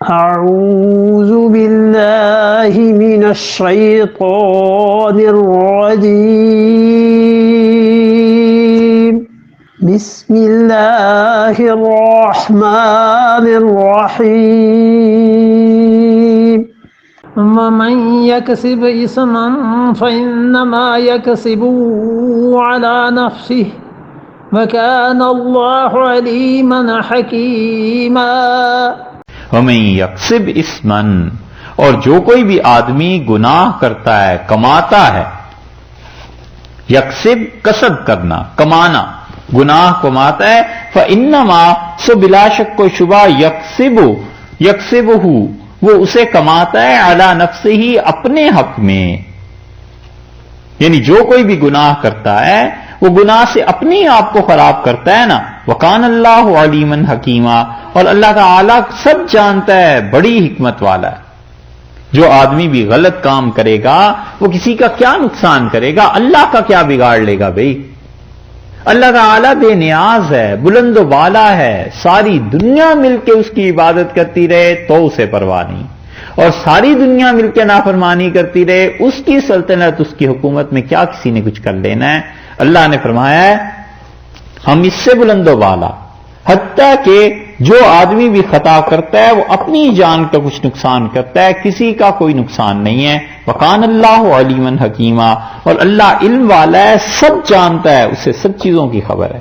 أعوذ بالله من الشيطان الرجيم بسم الله الرحمن الرحيم ومن يكسب إثما فإنما يكسبه على نفسه وكان الله عليما حكيما ومن یکسب اسمن، اور جو کوئی بھی آدمی گناہ کرتا ہے، کماتا ہے، یکسب کسب کرنا، کمانا، گناہ کماتا ہے، فإنما، سو بلا شک و شبہ، یکسبہ، وہ اسے کماتا ہے، علی نفسہ، اپنے حق میں، یعنی جو کوئی بھی گناہ کرتا ہے وہ گناہ سے اپنی آپ کو خراب کرتا ہے نا. وکان اللہ علیما حکیما، اور اللہ تعالیٰ سب جانتا ہے، بڑی حکمت والا ہے. جو آدمی بھی غلط کام کرے گا وہ کسی کا کیا نقصان کرے گا، اللہ کا کیا بگاڑ لے گا بھائی. اللہ تعالیٰ بے نیاز ہے، بلند و بالا ہے، ساری دنیا مل کے اس کی عبادت کرتی رہے تو اسے پرواہ نہیں، اور ساری دنیا مل کے نافرمانی کرتی رہے، اس کی سلطنت، اس کی حکومت میں کیا کسی نے کچھ کر لینا ہے. اللہ نے فرمایا ہے ہم اس سے بلند و بالا، حتیٰ کہ جو آدمی بھی خطا کرتا ہے وہ اپنی جان کا کچھ نقصان کرتا ہے، کسی کا کوئی نقصان نہیں ہے. وقان اللہ علیما حکیما، اور اللہ علم والا ہے، سب جانتا ہے، اسے سب چیزوں کی خبر ہے.